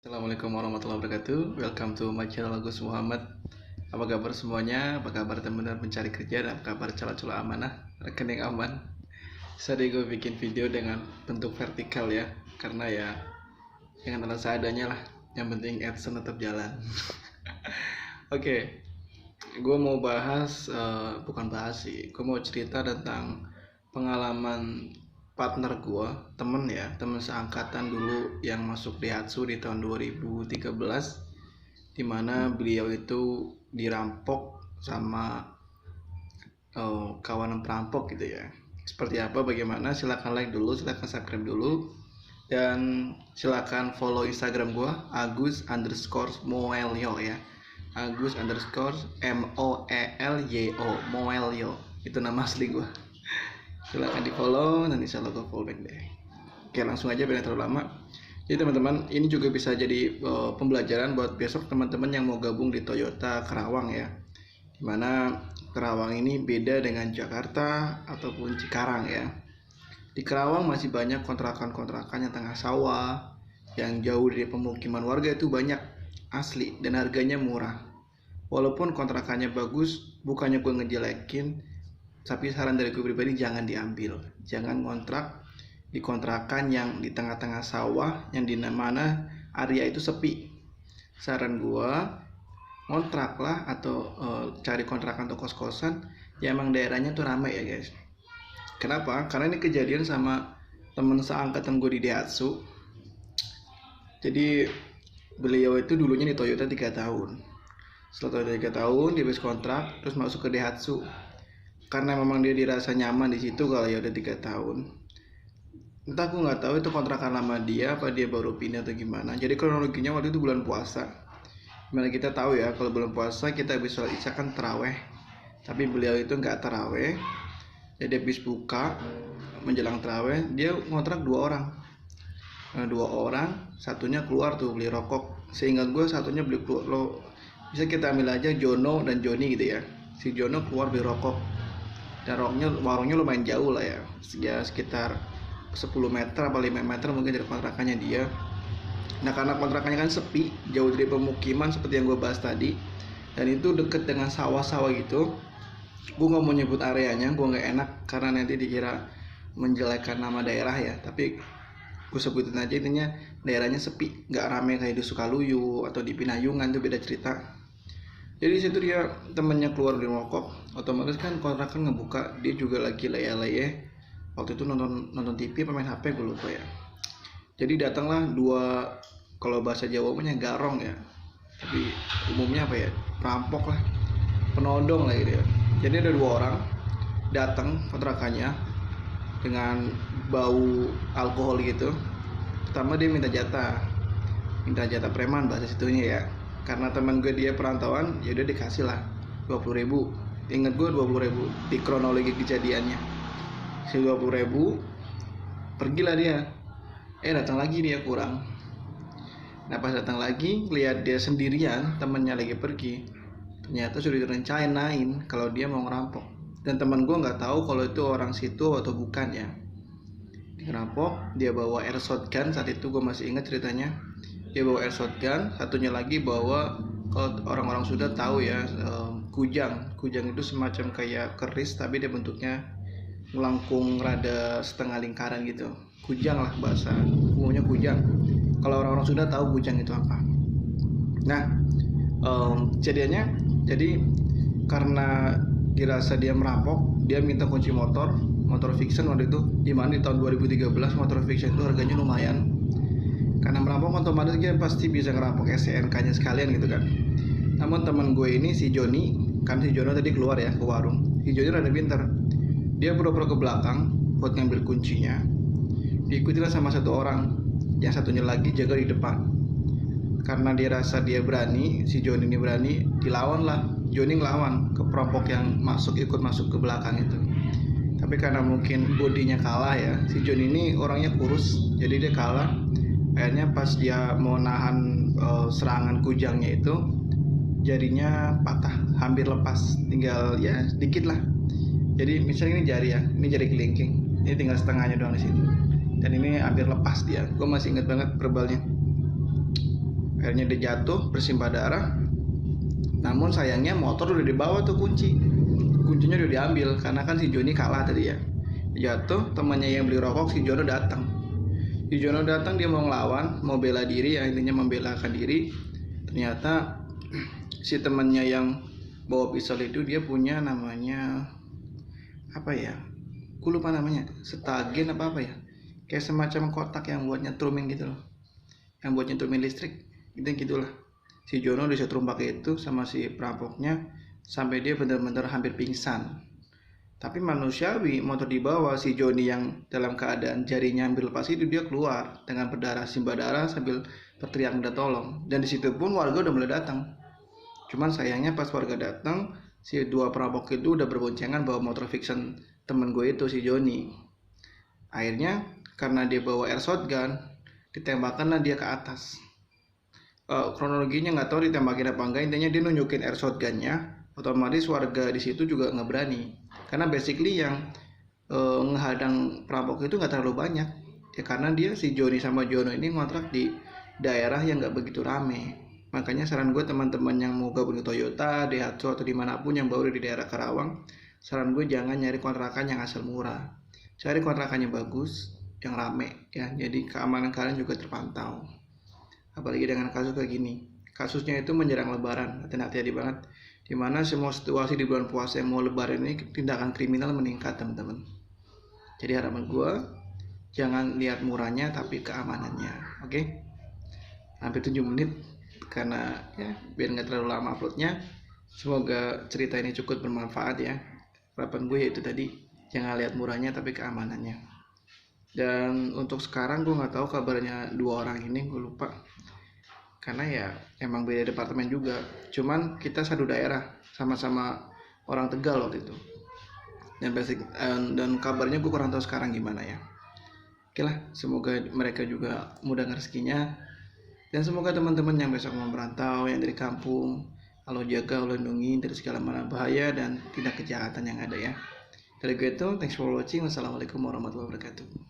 Assalamualaikum warahmatullahi wabarakatuh. Welcome to my channel Agus Muhammad. Apa kabar semuanya? Apa kabar teman-teman pencari kerja dan apa kabar calon-calon amanah, rekening aman? Tadi gue bikin video dengan bentuk vertikal ya, karena ya dengan alat seadanya lah. Yang penting AdSense tetap jalan. Oke, gue mau bahas, bukan bahas sih, gue mau cerita tentang pengalaman partner gue, temen seangkatan dulu yang masuk Daihatsu di tahun 2013, dimana beliau itu dirampok sama kawanan perampok gitu ya. Seperti apa, bagaimana, silahkan like dulu, silahkan subscribe dulu, dan silahkan follow Instagram gue Agus_Moelyo ya, Agus_Moelyo, Moelyo itu nama asli gue. Silahkan di follow dan insya Allah gue follow back deh. Oke, langsung aja biar terlalu lama. Jadi teman-teman, ini juga bisa jadi pembelajaran buat besok teman-teman yang mau gabung di Toyota Karawang ya, dimana Karawang ini beda dengan Jakarta ataupun Cikarang ya. Di Karawang masih banyak kontrakan-kontrakan yang tengah sawah, yang jauh dari pemukiman warga, itu banyak asli dan harganya murah. Walaupun kontrakannya bagus, bukannya gue ngejelekin, tapi saran dari gue pribadi, jangan diambil, jangan ngontrak di kontrakan yang di tengah-tengah sawah, yang di mana area itu sepi. Saran gue, ngontrak lah atau cari kontrakan atau kos-kosan yang emang daerahnya tuh ramai ya guys. Kenapa? Karena ini kejadian sama temen seangkatan gue di Daihatsu. Jadi beliau itu dulunya di Toyota 3 tahun. Setelah Toyota 3 tahun dia habis kontrak, terus masuk ke Daihatsu. Karena memang dia dirasa nyaman di situ kalau ya udah 3 tahun. Entah, aku nggak tahu itu kontrakan lama dia apa dia baru pindah atau gimana. Jadi kronologinya waktu itu bulan puasa. Dimana kita tahu ya kalau bulan puasa kita habis sholat isya kan taraweh. Tapi beliau itu nggak taraweh. Jadi habis buka menjelang taraweh dia ngontrak 2 orang. Nah, 2 orang, satunya keluar tuh beli rokok. Seingat gue satunya beli keluar, bisa kita ambil aja Jono dan Joni gitu ya. Si Jono keluar beli rokok. Dan warungnya lumayan jauh lah ya, sekitar 10 meter apa 5 meter mungkin dari kontrakannya dia. Nah karena kontrakannya kan sepi, jauh dari pemukiman seperti yang gue bahas tadi, dan itu deket dengan sawah-sawah gitu. Gue gak mau nyebut areanya, gue gak enak karena nanti dikira menjelekkan nama daerah ya. Tapi gue sebutin aja, intinya daerahnya sepi, gak rame kayak di Sukaluyu atau di Pinayungan, itu beda cerita. Jadi situ dia temennya keluar dari rokok, otomatis kan kontrakan ngebuka, dia juga lagi leye-leye. Waktu itu nonton TV apa main HP gue lupa ya. Jadi datanglah 2, kalau bahasa Jawa namanya garong ya, tapi umumnya apa ya, perampok lah, penodong lah gitu ya. Jadi ada 2 orang datang kontrakannya dengan bau alkohol gitu. Pertama dia minta jatah preman bahasa situnya ya. Karena teman gue dia perantauan, ya udah dikasih lah 20.000. Ingat gue 20.000 di kronologi kejadiannya. Si 20.000 pergilah dia. Datang lagi dia kurang. Nah pas datang lagi lihat dia sendirian, temannya lagi pergi, ternyata sudah direncanain kalau dia mau ngerampok. Dan teman gue nggak tahu kalau itu orang situ atau bukan ya. Ngerampok, dia bawa airsoft gun. Saat itu gue masih ingat ceritanya. Dia bawa airsoft gun, satunya lagi bawa, kalau orang-orang sudah tahu ya, kujang itu semacam kayak keris tapi dia bentuknya melengkung rada setengah lingkaran gitu. Kujang lah bahasa umumnya, kujang. Kalau orang-orang sudah tahu kujang itu apa. Nah kejadiannya, jadi karena dirasa dia merampok, dia minta kunci motor fiction waktu itu, dimana di tahun 2013 motor fiction itu harganya lumayan. Karena merampok otomatis dia pasti bisa ngerampok STNK-nya sekalian gitu kan. Namun teman gue ini si Joni, kan si Jono tadi keluar ya ke warung. Si Joni rada pintar. Dia pura-pura ke belakang buat ngambil kuncinya. Diikutilah sama 1 orang. Yang satunya lagi jaga di depan. Karena dia rasa dia berani, si Joni ini berani, dilawan lah. Joni ngelawan ke perampok yang ikut masuk ke belakang itu. Tapi karena mungkin bodinya kalah ya, si Joni ini orangnya kurus, jadi dia kalah. Akhirnya pas dia mau nahan serangan kujangnya itu, jarinya patah, hampir lepas, tinggal ya sedikit lah. Jadi misalnya ini jari ya, ini jari kelingking, ini tinggal setengahnya doang di situ. Dan ini hampir lepas dia. Gue masih ingat banget verbalnya. Akhirnya dia jatuh bersimbah darah. Namun sayangnya motor udah dibawa tuh kuncinya udah diambil karena kan si Joni kalah tadi ya. Jatuh, temannya yang beli rokok si Jono datang. Dia mau ngelawan, mau bela diri ya, intinya membelakan diri. Ternyata si temannya yang bawa pisau itu dia punya namanya apa ya? Gue lupa namanya, setagen apa ya? Kayak semacam kotak yang buat nyetrumin gitu loh. Yang buat nyetrumin listrik, gitulah. Si Jono disetrum pakai itu sama si perampoknya sampai dia benar-benar hampir pingsan. Tapi manusiawi, motor dibawa, si Joni yang dalam keadaan jarinya hampir lepas itu dia keluar dengan berdarah simbah darah sambil berteriak minta tolong. Dan di situ pun warga udah mulai datang. Cuman sayangnya pas warga datang, si dua perampok itu udah berboncengan bawa motor fiction temen gue itu si Joni. Akhirnya karena dia bawa airsoft gun, ditembakkanlah dia ke atas. Kronologinya nggak tahu ditembakin apa enggak, intinya dia nunjukin airsoft gunnya. Otomatis warga di situ juga nggak berani karena basically yang ngehadang perampok itu nggak terlalu banyak ya, karena dia si Joni sama Jono ini ngontrak di daerah yang nggak begitu rame. Makanya saran gue teman-teman yang mau gabung di Toyota, Daihatsu atau dimanapun yang baru di daerah Karawang, saran gue jangan nyari kontrakan yang asal murah, cari kontrakan yang bagus, yang rame ya, jadi keamanan kalian juga terpantau. Apalagi dengan kasus kayak gini, kasusnya itu menjelang lebaran, hati-hati banget, dimana semua situasi di bulan puasa yang mau lebaran ini tindakan kriminal meningkat teman-teman. Jadi harapan gue jangan lihat murahnya tapi keamanannya. Oke? Hampir 7 menit karena ya biar nggak terlalu lama uploadnya. Semoga cerita ini cukup bermanfaat ya. Harapan gue yaitu tadi, jangan lihat murahnya tapi keamanannya. Dan untuk sekarang gue nggak tahu kabarnya dua orang ini, gue lupa karena ya emang beda departemen juga, cuman kita satu daerah, sama-sama orang Tegal waktu itu. Dan kabarnya gue kurang tahu sekarang gimana ya. Oke lah, semoga mereka juga mudah rezekinya, dan semoga teman-teman yang besok mau merantau, yang dari kampung, Allah jaga, Allah lindungi dari segala mana bahaya dan tindak kejahatan yang ada ya. Dari gue itu, thanks for watching. Wassalamualaikum warahmatullahi wabarakatuh.